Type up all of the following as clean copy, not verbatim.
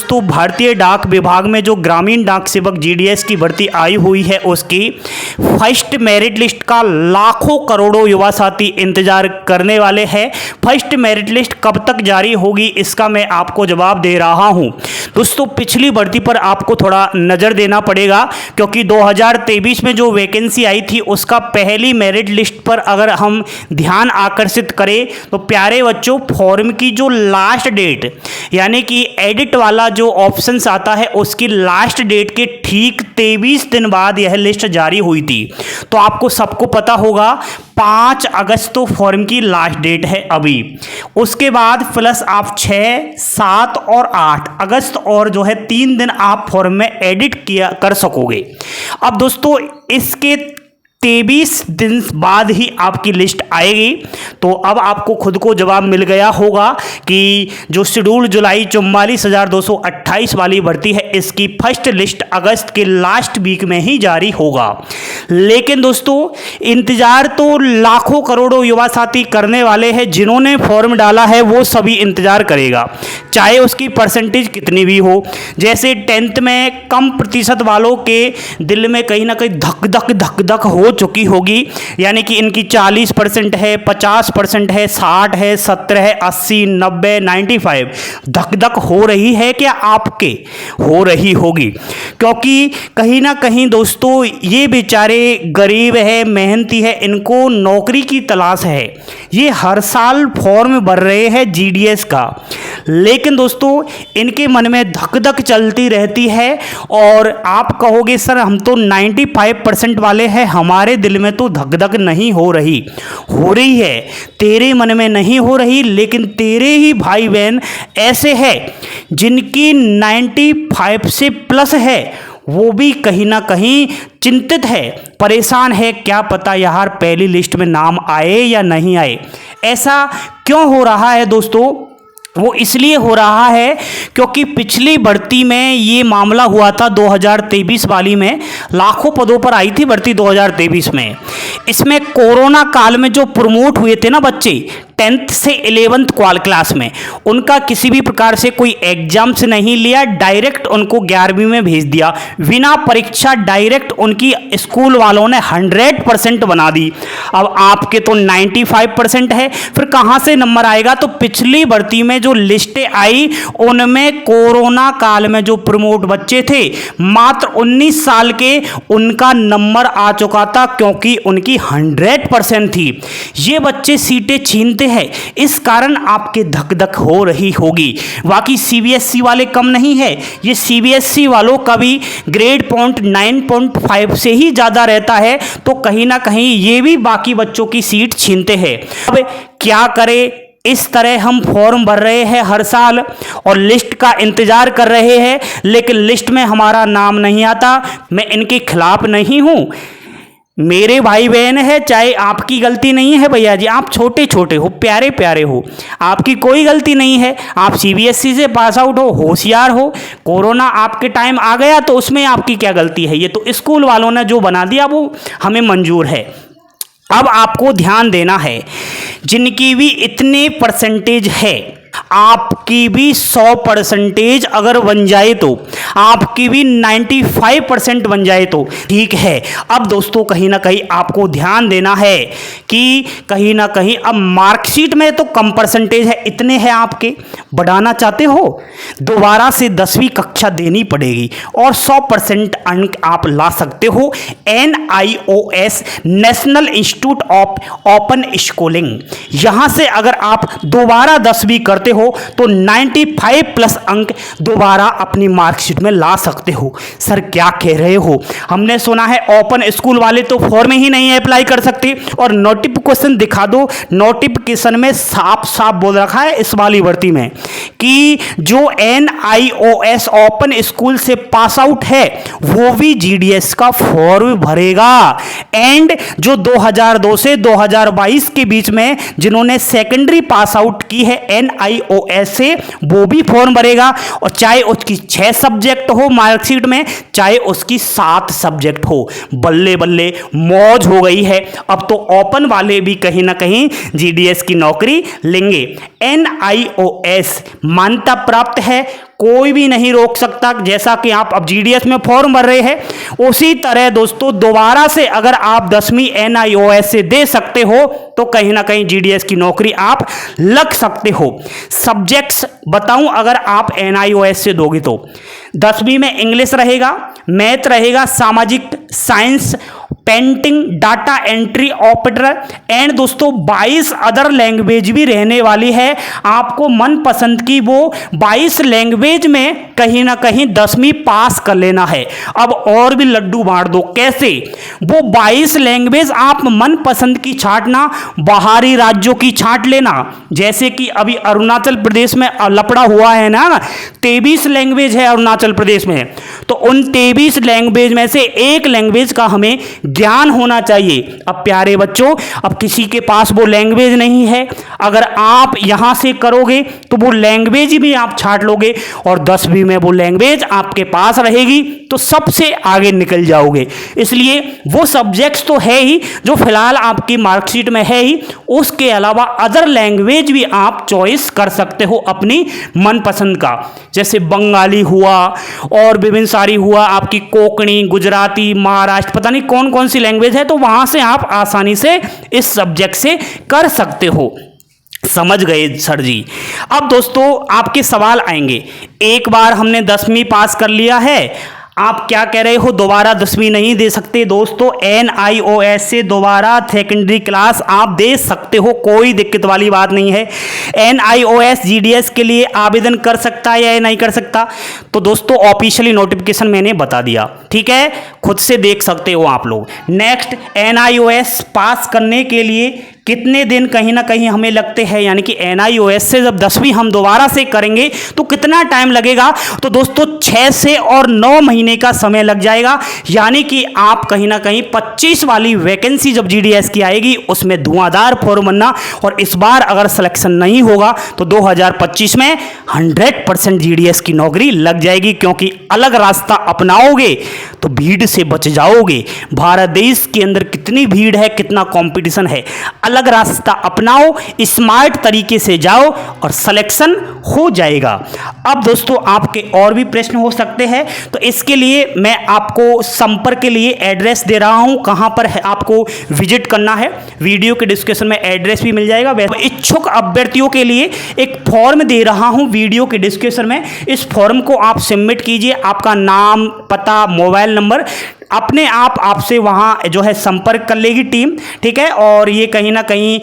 दोस्तों भारतीय डाक विभाग में जो ग्रामीण डाक सेवक जीडीएस की भर्ती आई हुई है उसकी फर्स्ट मेरिट लिस्ट का लाखों करोड़ों युवा साथी इंतजार करने वाले हैं। फर्स्ट मेरिट लिस्ट कब तक जारी होगी इसका मैं आपको जवाब दे रहा हूं। दोस्तों पिछली भर्ती पर आपको थोड़ा नज़र देना पड़ेगा क्योंकि 2023 में जो वैकेंसी आई थी उसका पहली मेरिट लिस्ट पर अगर हम ध्यान आकर्षित करें तो प्यारे बच्चों फॉर्म की जो लास्ट डेट यानी कि एडिट वाला जो ऑप्शंस आता है उसकी लास्ट डेट के ठीक 23 दिन बाद यह लिस्ट जारी हुई थी। तो आपको सबको पता होगा 5 अगस्त तो फॉर्म की लास्ट डेट है अभी। उसके बाद प्लस आप 6, 7 और 8 अगस्त और जो है 3 दिन आप फॉर्म में एडिट किया कर सकोगे। अब दोस्तों इसके 23 दिन बाद ही आपकी लिस्ट आएगी। तो अब आपको खुद को जवाब मिल गया होगा कि जो शेड्यूल जुलाई 44,228 वाली भर्ती है इसकी फर्स्ट लिस्ट अगस्त के लास्ट वीक में ही जारी होगा। लेकिन दोस्तों इंतजार तो लाखों करोड़ों युवा साथी करने वाले हैं। जिन्होंने फॉर्म डाला है वो सभी इंतजार करेगा चाहे उसकी परसेंटेज कितनी भी हो। जैसे 10th में कम प्रतिशत वालों के दिल में कहीं ना कहीं धक धक हो चुकी होगी, यानी कि इनकी 40% है, 50% है, 60 है, 70 है, 80, 90, 95 धक धक हो रही है। क्या आपके हो रही होगी? क्योंकि कहीं ना कहीं दोस्तों ये बेचारे गरीब है, मेहनती है, इनको नौकरी की तलाश है। ये हर साल फॉर्म भर रहे हैं जीडीएस का, लेकिन दोस्तों इनके मन में धक धक चलती रहती है। और आप कहोगे सर हम तो 95% वाले हैं, हमारे दिल में तो धक धक नहीं हो रही है। तेरे मन में नहीं हो रही, लेकिन तेरे ही भाई बहन ऐसे हैं जिनकी 95 से प्लस है, वो भी कहीं ना कहीं चिंतित है, परेशान है। क्या पता यार पहली लिस्ट में नाम आए या नहीं आए। ऐसा क्यों हो रहा है दोस्तों? वो इसलिए हो रहा है क्योंकि पिछली भर्ती में ये मामला हुआ था 2023 वाली में, लाखों पदों पर आई थी भर्ती 2023 में। इसमें कोरोना काल में जो प्रमोट हुए थे ना बच्चे 10th से 11th क्लास में, उनका किसी भी प्रकार से कोई एग्जाम से नहीं लिया, डायरेक्ट उनको 11वीं में भेज दिया बिना परीक्षा। डायरेक्ट उनकी स्कूल वालों ने 100% बना दी। अब आपके तो 95% है, फिर कहाँ से नंबर आएगा? तो पिछली भर्ती में जो लिस्टें आई उनमें कोरोना काल में जो प्रमोट बच्चे थे मात्र 19 साल के, उनका नंबर आ चुका था क्योंकि उनकी 100% थी। ये बच्चे सीटें छीनते हैं, इस कारण आपके धक धक हो रही होगी। बाकी सीबीएसई वाले कम नहीं है, ये सीबीएसई वालों का भी ग्रेड पॉइंट 9.5 से ही ज्यादा रहता है, तो कहीं ना कहीं ये भी बाकी बच्चों की सीट छीनते हैं। अब क्या करें? इस तरह हम फॉर्म भर रहे हैं हर साल और लिस्ट का इंतजार कर रहे हैं, लेकिन लिस्ट में हमारा नाम नहीं आता। मैं इनके खिलाफ नहीं हूं, मेरे भाई बहन है, चाहे आपकी गलती नहीं है भैया जी, आप छोटे छोटे हो, प्यारे प्यारे हो, आपकी कोई गलती नहीं है। आप सीबीएसई से पास आउट हो, होशियार हो, कोरोना आपके टाइम आ गया तो उसमें आपकी क्या गलती है? ये तो स्कूल वालों ने जो बना दिया वो हमें मंजूर है। अब आपको ध्यान देना है, जिनकी भी इतने परसेंटेज है, आपकी भी 100% अगर बन जाए तो, आपकी भी 95% बन जाए तो ठीक है। अब दोस्तों कहीं ना कहीं आपको ध्यान देना है कि कहीं ना कहीं अब मार्कशीट में तो कम परसेंटेज है, इतने हैं आपके, बढ़ाना चाहते हो दोबारा से 10वीं कक्षा देनी पड़ेगी और 100% अंक आप ला सकते हो। NIOS national institute of open schooling, यहां से अगर आप दोबारा 10वीं करते हो तो 95+ अंक दोबारा अपनी मार्कशीट में ला सकते हो। सर क्या कह रहे हो? हमने सुना है ओपन स्कूल वाले तो फॉर्म ही नहीं अप्लाई कर सकते, और नोटिफिकेशन दिखा दो, नोटिफिकेशन में साफ साफ बोल रखा है इस वाली भर्ती में कि जो NIOS ओपन स्कूल से पास आउट है वो भी जीडीएस का फॉर्म भरेगा। एंड जो 2002 से 2022 के बीच में जिन्होंने सेकेंडरी पास आउट की है NIOS से, वो भी फॉर्म भरेगा। और चाहे उसकी 6 सब्जेक्ट हो मार्कशीट में, चाहे उसकी 7 सब्जेक्ट हो, बल्ले बल्ले मौज हो गई है। अब तो ओपन वाले भी कहीं ना कहीं जीडीएस की नौकरी लेंगे। NIOS मान्यता प्राप्त है, कोई भी नहीं रोक सकता। जैसा कि आप अब जीडीएस में फॉर्म भर रहे हैं उसी तरह दोस्तों दोबारा से अगर आप 10वीं एनआईओएस से दे सकते हो तो कहीं ना कहीं जीडीएस की नौकरी आप लग सकते हो। सब्जेक्ट्स बताऊं, अगर आप एनआईओएस से दोगे तो 10वीं में इंग्लिश रहेगा, मैथ रहेगा, सामाजिक science, painting, data entry operator and दोस्तों 22 अदर लैंग्वेज भी रहने वाली है। आपको मनपसंद की वो 22 लैंग्वेज में कहीं ना कहीं 10वीं पास कर लेना है। अब और भी लड्डू बांट दो, कैसे? वो 22 लैंग्वेज आप मनपसंद की छांटना, बाहरी राज्यों की छांट लेना। जैसे कि अभी अरुणाचल प्रदेश में लफड़ा हुआ है ना, 23 लैंग्वेज है अरुणाचल प्रदेश में, तो उन 23 लैंग्वेज में से एक लैंग्वेज का हमें ज्ञान होना चाहिए। अब प्यारे बच्चों, अब किसी के पास वो लैंग्वेज नहीं है, अगर आप यहां से करोगे तो वो लैंग्वेज भी आप छांट लोगे और 10वीं में वो लैंग्वेज आपके पास रहेगी तो सबसे आगे निकल जाओगे। इसलिए वो सब्जेक्ट्स तो है ही जो फिलहाल आपकी मार्कशीट में है ही, उसके अलावा अदर लैंग्वेज भी आप चॉइस कर सकते हो अपनी मनपसंद का। जैसे बंगाली हुआ और विभिन्न सारी हुआ, आपकी कोंकणी, गुजराती, महाराष्ट्र, पता नहीं कौन कौन सी लैंग्वेज है, तो वहां से आप आसानी से इस सब्जेक्ट से कर सकते हो। समझ गए सर जी? अब दोस्तों आपके सवाल आएंगे, एक बार हमने 10वीं पास कर लिया है, आप क्या कह रहे हो दोबारा 10वीं नहीं दे सकते? दोस्तों एनआईओएस से दोबारा सेकेंडरी क्लास आप दे सकते हो, कोई दिक्कत वाली बात नहीं है। एनआईओएस जीडीएस के लिए आवेदन कर सकता है या नहीं कर सकता? तो दोस्तों ऑफिशियली नोटिफिकेशन मैंने बता दिया, ठीक है, खुद से देख सकते हो आप लोग। नेक्स्ट, एनआईओएस पास करने के लिए कितने दिन कहीं ना कहीं हमें लगते हैं, यानी कि एनआईओएस से जब 10वीं हम दोबारा से करेंगे तो कितना टाइम लगेगा? तो दोस्तों 6 से और 9 महीने का समय लग जाएगा। यानी कि आप कहीं ना कहीं 25 वाली वैकेंसी जब जीडीएस की आएगी उसमें धुआंधार फॉर्म भरना, और इस बार अगर सिलेक्शन नहीं होगा तो 2025 में 100% जीडीएस की नौकरी लग जाएगी, क्योंकि अलग रास्ता अपनाओगे तो भीड़ से बच जाओगे। भारत देश के अंदर कितनी भीड़ है, कितना कंपटीशन है, अलग रास्ता अपनाओ, स्मार्ट तरीके से जाओ और सिलेक्शन हो जाएगा। अब दोस्तों आपके और भी प्रश्न हो सकते हैं, तो इसके लिए मैं आपको संपर्क के लिए एड्रेस दे रहा हूं, कहां पर है आपको विजिट करना है, वीडियो के डिस्क्रिप्शन में एड्रेस भी मिल जाएगा। इच्छुक अभ्यर्थियों के लिए एक फॉर्म दे रहा हूं वीडियो के डिस्क्रिप्शन में, इस फॉर्म को आप सबमिट कीजिए, आपका नाम, पता, मोबाइल नंबर, अपने आप आपसे वहाँ जो है संपर्क कर लेगी टीम, ठीक है। और ये कहीं ना कहीं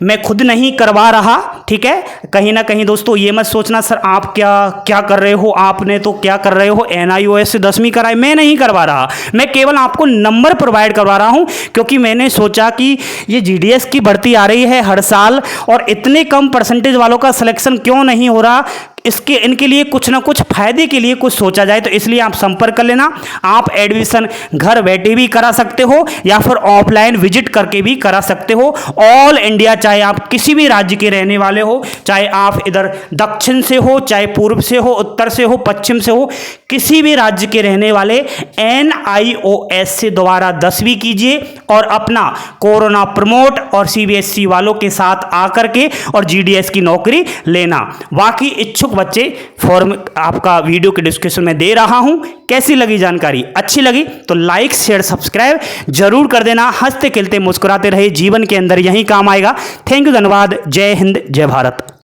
मैं खुद नहीं करवा रहा, ठीक है। कहीं ना कहीं दोस्तों ये मत सोचना सर आप क्या कर रहे हो, आपने तो क्या कर रहे हो, एनआईओएस से 10वीं कराई, मैं नहीं करवा रहा, मैं केवल आपको नंबर प्रोवाइड करवा रहा हूँ, क्योंकि मैंने सोचा कि ये जीडीएस की भर्ती आ रही है हर साल और इतने कम परसेंटेज वालों का सिलेक्शन क्यों नहीं हो रहा, इनके लिए कुछ ना कुछ फायदे के लिए कुछ सोचा जाए, तो इसलिए आप संपर्क कर लेना। आप एडमिशन घर बैठे भी करा सकते हो या फिर ऑफलाइन विजिट करके भी करा सकते हो। ऑल इंडिया, चाहे आप किसी भी राज्य के रहने वाले हो, चाहे आप इधर दक्षिण से हो, चाहे पूर्व से हो, उत्तर से हो, पश्चिम से हो, किसी भी राज्य के रहने वाले एनआईओएस से दोबारा 10वीं कीजिए और अपना कोरोना प्रमोट और सीबीएसई वालों के साथ आकर के और जीडीएस की नौकरी लेना। बाकी इच्छुक बच्चे फॉर्म आपका वीडियो के डिस्क्रिप्शन में दे रहा हूं। कैसी लगी जानकारी? अच्छी लगी तो लाइक शेयर सब्सक्राइब जरूर कर देना। हंसते खेलते मुस्कुराते रहे, जीवन के अंदर यही काम आएगा। थैंक यू, धन्यवाद। जय हिंद, जय भारत।